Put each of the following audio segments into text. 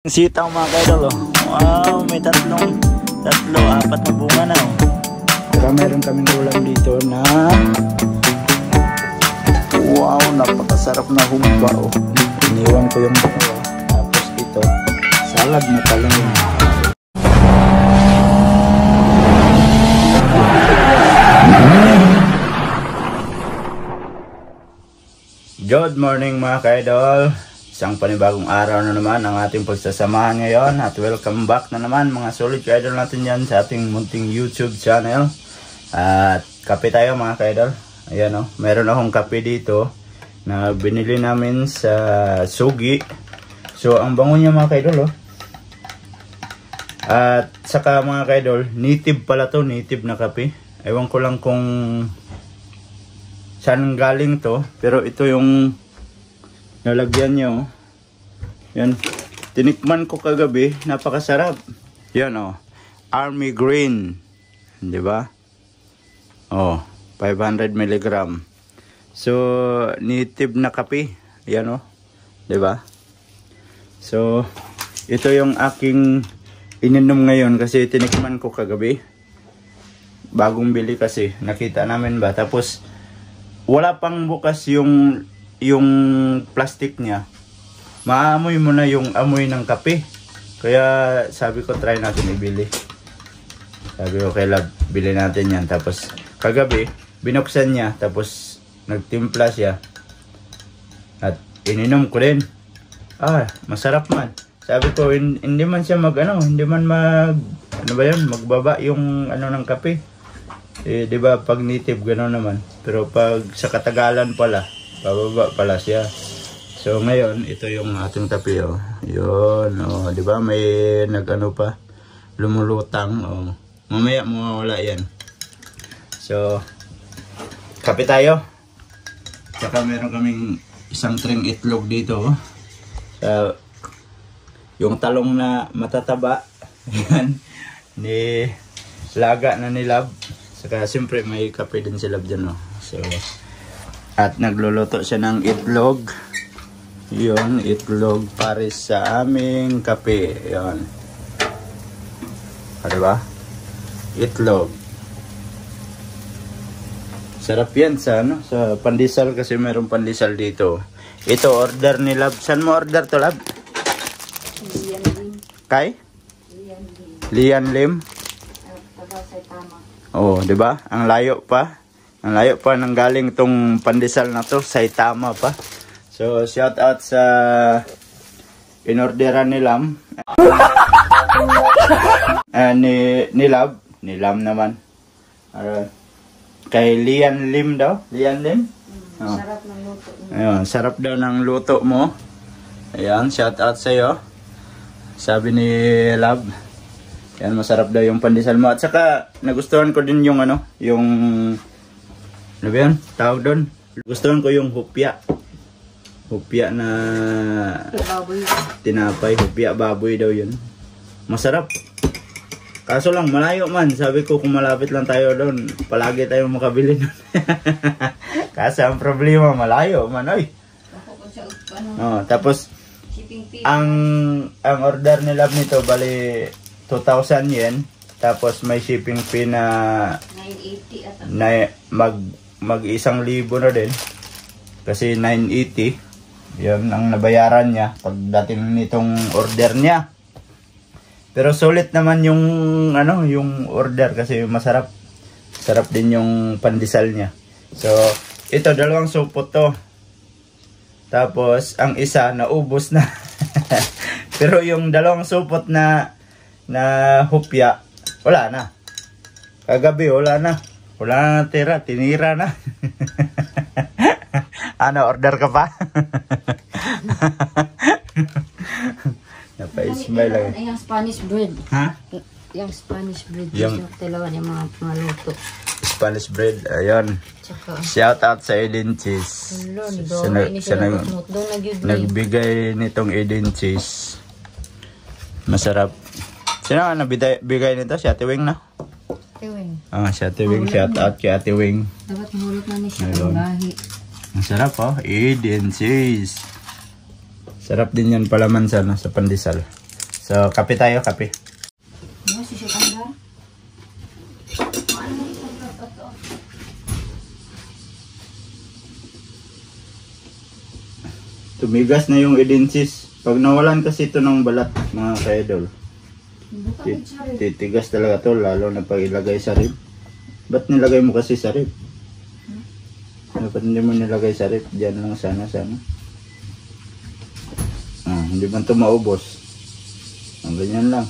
Sitaw mga kaidol, oh. Wow, may tatlo, apat na bunga na, oh. Saka meron kaming ulam dito na wow, napakasarap na humba, oh. Iniwan ko yung bunga. Tapos ito, salad na talang yun. Good morning mga kaidol. Isang panibagong araw na naman ang ating pagsasamahan ngayon at welcome back na naman mga solid ka-idol natin yan sa ating munting YouTube channel. At kape tayo mga ka-idol. Ayan o, meron akong kape dito na binili namin sa Sugi. So ang bango niya mga ka-idol oh. At saka mga ka-idol, native pala to, native na kape. Ewan ko lang kung saan galing to, pero ito yung nalagyan nyo. Yan. Tinikman ko kagabi. Napakasarap. Yan o. Army Green. Diba? Oh. 500 mg. So, native na kape. Yan o. Diba? So, ito yung aking ininom ngayon kasi tinikman ko kagabi. Bagong bili kasi. Nakita namin ba? Tapos, wala pang bukas yung plastic niya. Maamoy mo na yung amoy ng kape. Kaya sabi ko try natin ibili. Sabi ko kay Love, bili natin yan. Tapos kagabi binuksan niya. Tapos nagtimpla siya. At ininom ko rin. Masarap man. Sabi ko hindi man siya hindi man magbaba yung ng kape. Di ba pag native gano'n naman. Pero pag sa katagalan pala, bababa pala siya. So ngayon, ito yung ating kape oh. Yun, oh, di ba may pa, lumulutang oh. Mamaya mawawala yan. So kape tayo. Saka meron kaming isang tring itlog dito oh. Yung talong na matataba. Yan. Laga na ni Love. Saka siyempre may kape din si Love dyan oh. So at nagluluto siya ng itlog. Yun, itlog pares sa aming kape. Yun. Diba? Itlog. Sarap yan sa sa pandesal kasi mayroong pandesal dito. Ito order ni Love. Saan mo order to Love? Lian Lim. Kay? Lian Lim. Oh, diba? Ang layo pa. Ang layo pa nang galing tong pandesal na to, Saitama pa. So, shout out sa inorderan ni Lam. Ni Love. Ni Lam naman. Kay Lian Lim daw. Lian Lim? Sarap ng luto. Ayun, sarap daw ng luto mo. Ayan, shout out sa'yo. Sabi ni Love. Yan, masarap daw yung pandesal mo. At saka, nagustuhan ko din yung yung ano ba yun? Tawag doon. Gustuhan ko yung hupya. Hupya na baboy. Tinapay. Hupya baboy daw yun. Masarap. Kaso lang, malayo man. Sabi ko kung malapit lang tayo doon, palagi tayo makabili doon. Kasi ang problema, malayo man. Oy. Tapos, ang order ni Love nito, bali 2,000 yen. Tapos may shipping fee na 980 at mag 1,000 na din. Kasi 980. Yun ang nabayaran niya pagdating nitong order niya. Pero sulit naman yung yung order kasi masarap. Sarap din yung pandesal niya. So, ito dalawang supot to. Tapos ang isa naubos na. Pero yung dalawang supot na hupya, wala na. Kagabi wala na. Wala na tira, tinira na. Order ka pa? Napa-smile lang. Yung Spanish bread. Ha? Yung Spanish bread. Yung talawan yung mga luto. Spanish bread, ayun. Shout out sa Eden Cheese. Nagbigay nitong Eden Cheese. Masarap. Sino ang nabigay nito? Si Ate Wing na? Ate Wing. Si Ate Wing. Shout out kay Ate Wing. Dapat mahulot na niya siya ang lahi. Masarap oh. Eden Cheese. Sarap din yan palaman sa pandesal. So, kape tayo, kape. Ano, si Chef Andar? Tumigas na yung edensis. Pag nawalan kasi ito ng balat, mga ka-idol. Titigas talaga to, lalo na pag ilagay sa rib. Ba't nilagay mo kasi sa rib? Dapat hindi mo nilagay sa rib. Diyan lang sana. Hindi man ito maubos. Ang ganyan lang.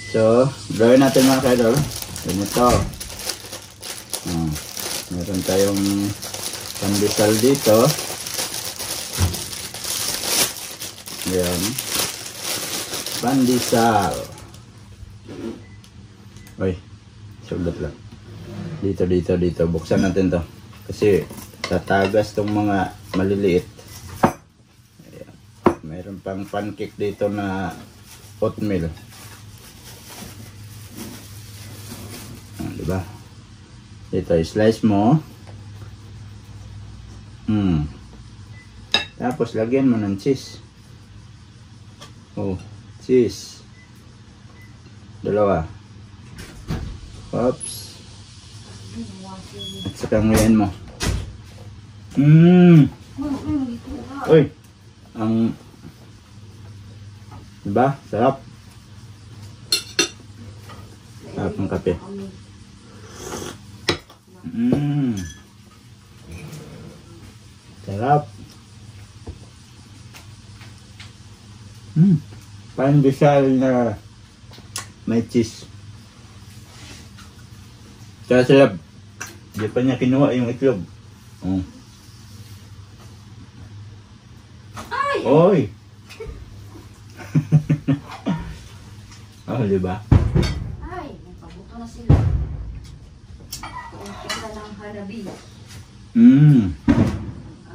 So, gawin natin mga ka-idol. Ganito. Meron tayong pandesal dito. Ayan. Pandesal. Uy, sulat lang. Dito. Buksan natin to. Kasi tatagas tong mga maliliit. Ayan. Mayroon pang pancake dito na oatmeal. Diba? Dito, slice mo. Tapos lagyan mo ng cheese. Cheese. 2. Oops. At saka ngayon mo. Uy. Diba? Sarap. Sarap ng kape. Sarap. Pandesal na may cheese. Kaya sarap. Di pa niya kinuha yung itlog. Oy! Diba? Ay, nagpabuto na sila. Kung sila ng hanabi.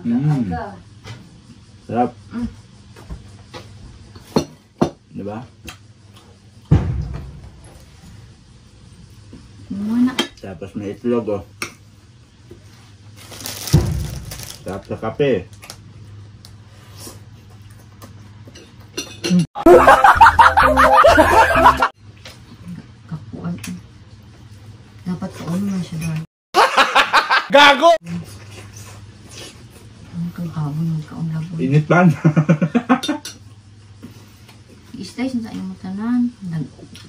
Aga. Sarap. Diba? Muna. Tapos may itlog, oh. Tapos sa kape. Kakuan. Dapat kaon man siya dahil. Gago! Ang kagabon ng kaon labon. Init pan. I-slice na sa inyong tanan.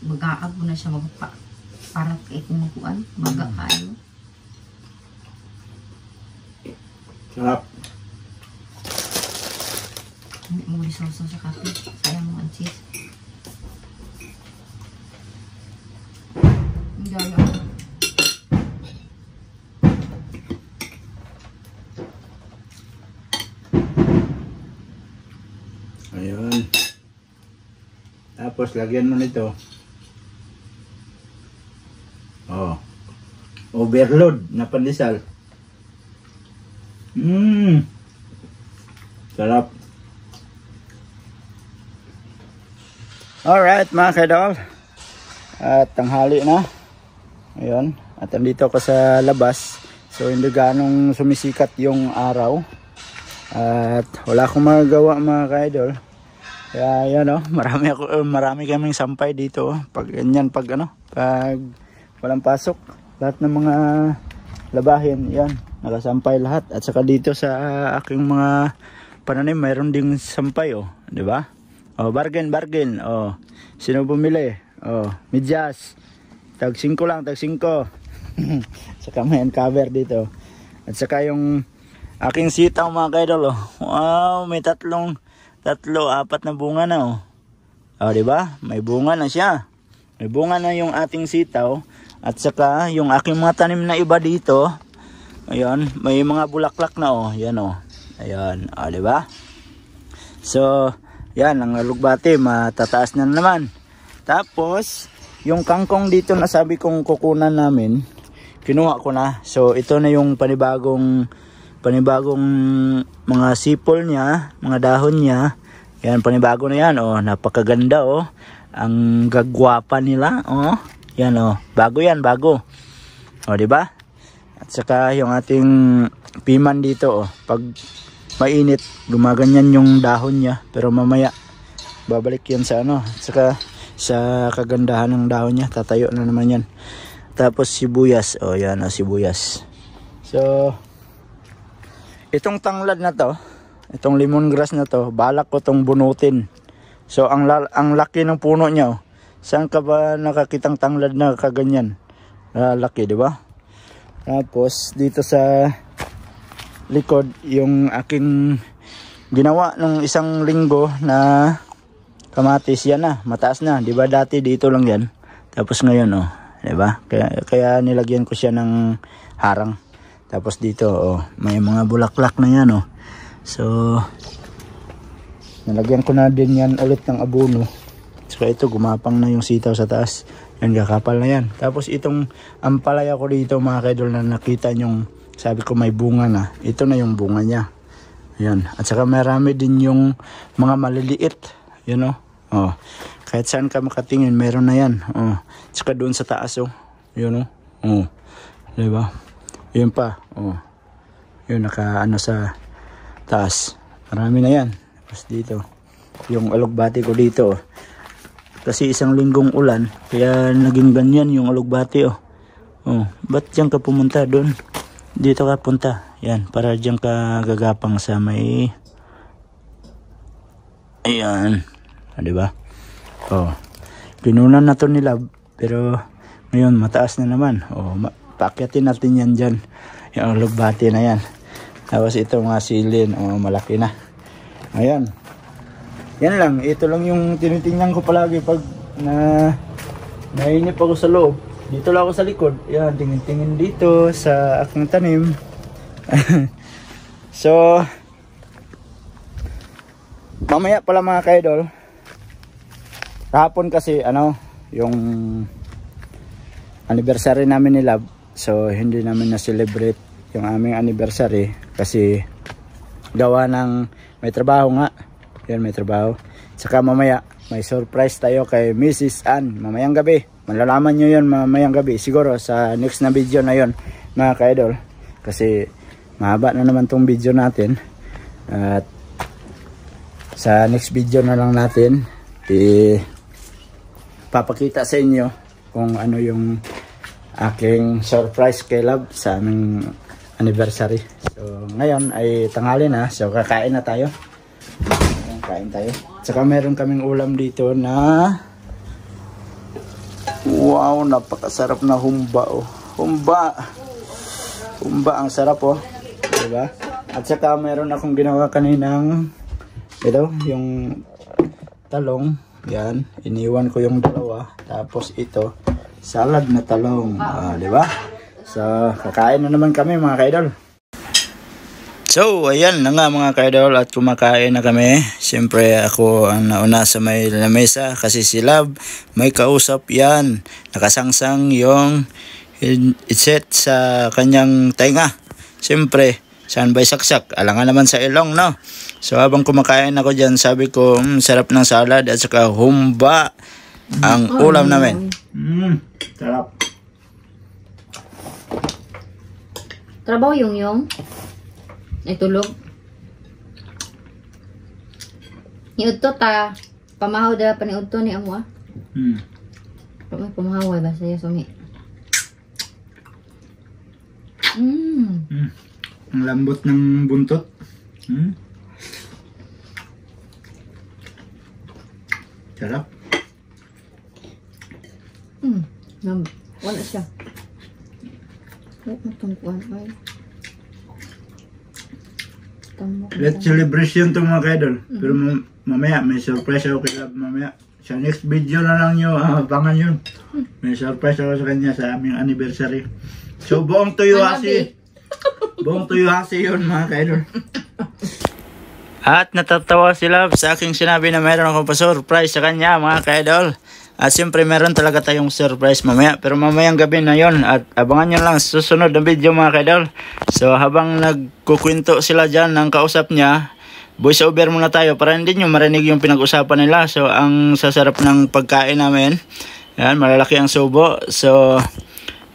Mag-aag mo na siya para kay kumukuan. Mag-aayo. Sarap. Hindi mo lisaw-saw sa kape. Sayang mo ang cheese. Ang dami ako. Ayun. Tapos lagyan mo nito. Overload na pandesal. Sarap. Alright mga kadol. At tanghali na. Ayun. At andito ako sa labas. So hindi ganong sumisikat yung araw. At wala akong magagawa mga ka-idol. Kaya yan marami kaming sampay dito. Pag ganyan, pag walang pasok. Lahat ng mga labahin, yan, nakasampay lahat. At saka dito sa aking mga pananim, mayroon ding sampay, oh. Diba? Bargain. Sino bumili? Medyas. Tag 5 lang, tag 5. Saka may cover dito. At saka yung aking sitaw mga kaidol, oh. Wow, may 4, 4, 4 na bunga na, oh. Diba? May bunga na siya. May bunga na yung ating sitaw. At saka yung aking mga tanim na iba dito, ayun, may mga bulaklak na, oh. Yan, oh. Ayun, diba? So, yan, ang alugbati, matataas na naman. Tapos, yung kangkong dito na sabi kong kukunan namin, kinuha ko na. So, ito na yung panibagong mga sipol niya, mga dahon niya. Yan, panibago na yan, oh. Napakaganda, oh. Ang gagwapa nila, oh. Yan, oh. Bago yan, bago. Diba? At saka yung ating piman dito, oh. Pag mainit, gumaganyan yung dahon niya. Pero mamaya, babalik yan sa ano, saka sa kagandahan ng dahon niya, tatayo na naman yan. Tapos sibuyas, oh yan, sibuyas. So itong tanglad na to, itong lemongrass na to, balak ko tong bunutin. So ang laki ng puno niya, oh. Saan ka ba nakakitang tanglad na kaganyan? Laki, di ba? Tapos dito sa likod, yung aking ginawa nung isang linggo na kamatis, yan na, mataas na, di ba? Dati dito lang yan. Tapos ngayon, oh, di ba? Kaya nilagyan ko siya ng harang. Tapos dito, oh, may mga bulaklak na yan, oh. So nalagyan ko na din yan ulit ng abono. So ito, gumapang na yung sitaw sa taas. Yan, kakapal na yan. Tapos itong ampalaya ko dito, mga kaidol, na nakita nyong sabi ko may bunga na. Ito na yung bunga niya. Yan. At saka marami din yung mga maliliit. Yan, oh. Oh. Kahit saan ka makatingin, meron na yan. Oh. At saka doon sa taas, oh. Yun, oh. Oh. Diba? Yun pa. Oh. Yun, naka-ano sa taas. Marami na yan. Tapos dito, yung alugbati ko dito, oh. Kasi isang linggong ulan, kaya naging ganyan yung alugbati, oh. Oh, ba't diyan ka pumunta doon? Dito ka punta. Yan, para diyan ka gagapang sa may... Ayan. Ah, diba? Oh. Pinunan na to nila, pero ngayon mataas na naman. Oh, paakyatin natin yan dyan. Yung alugbati na yan. Tapos ito mga silin, oh, malaki na. Ayan. Yan lang, ito lang yung tinitingnan ko palagi pag nainip ako sa loob. Dito lang ako sa likod. Yan, tingin-tingin dito sa aking tanim. So mamaya pala mga kaidol, kahapon kasi ano, yung anniversary namin ni Love. So hindi namin na-celebrate yung aming anniversary kasi gawa ng may trabaho nga. Yan, may trabaho. Saka mamaya may surprise tayo kay Mrs. Ann mamayang gabi. Malalaman nyo yun mamayang gabi, siguro sa next na video na yun, mga kaidol. Kasi mahaba na naman tong video natin. At sa next video na lang natin papakita sa inyo kung ano yung aking surprise kay Love sa aming anniversary. So ngayon ay tanghali na, so kakain na tayo. Kain tayo. Saka meron kaming ulam dito na wow, napakasarap na humba, oh. Humba ang sarap, oh. Diba? At saka meron akong ginawa kaninang ito, yung talong. Yan, iniwan ko yung dalawa. Tapos ito, salad na talong. Diba? So kakain na naman kami, mga kaidol. So, ayan na nga mga kaidol, at kumakain na kami. Siyempre ako ang nauna sa may lamesa kasi si Love may kausap yan. Nakasangsang yung headset sa kanyang tainga. Siyempre, saan ba'y saksak? Alangan naman sa ilong, no? So, habang kumakain ako dyan, sabi ko, sarap ng salad at saka humba ang ulam namin. Sarap. Trabaho yung ay tulog. Niudto ta pamahaw dala pa niudto ni amo, ah. May pamahaw ba saya sumi. Ang lambot ng buntot. Sarap. Wala siya. Wala matungkuan ay. Let's celebration to mga kaidol. Pero mamaya may surprise ako kay Love mamaya. Sa next video na lang nyo, abangan yun. May surprise ako sa kanya sa aming anniversary. So buong tuyo hasi. Buong tuyo hasi yun mga kaidol. At natatawa si Love sa aking sinabi na meron akong pa-surprise sa kanya mga kaidol. At siyempre meron talaga tayong surprise mamaya. Pero mamayang gabi na yon. At abangan nyo lang susunod na video mga kaidol. So habang nagkukwento sila dyan ng kausap niya, voice over muna tayo para hindi nyo marinig yung pinag-usapan nila. So ang sasarap ng pagkain namin. Yan, malalaki ang subo. So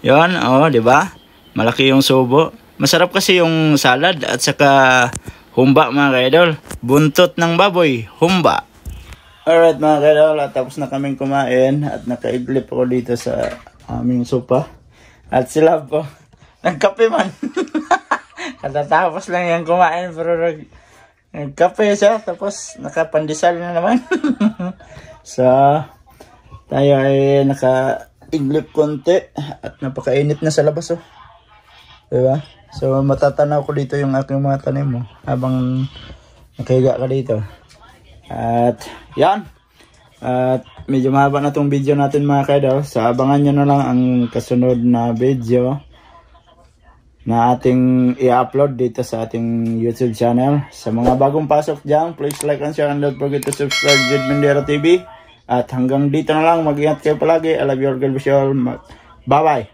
yon, oh, diba? Malaki yung subo. Masarap kasi yung salad at saka humba mga kaidol. Buntot ng baboy, humba. Alright mga kaidol, tapos na kaming kumain at nakaiglip ako dito sa aming sopa. At sila po, nagkape man. Katatapos lang yung kumain pero nagkape siya tapos nakapandesal na naman. So, tayo ay nakaiglip konti at napakainit na sa labas oh. Diba? So matatanaw ko dito yung aking mga tanim mo habang nakahiga ka dito. At yan. At medyo mahaba na tong video natin mga kaidol. So abangan nyo na lang ang kasunod na video na ating i-upload dito sa ating YouTube channel. Sa mga bagong pasok dyan, please like and share and don't forget to subscribe with Mendero TV. At hanggang dito na lang. Mag-ingat kayo palagi. I love you all. God bless you all. Bye-bye.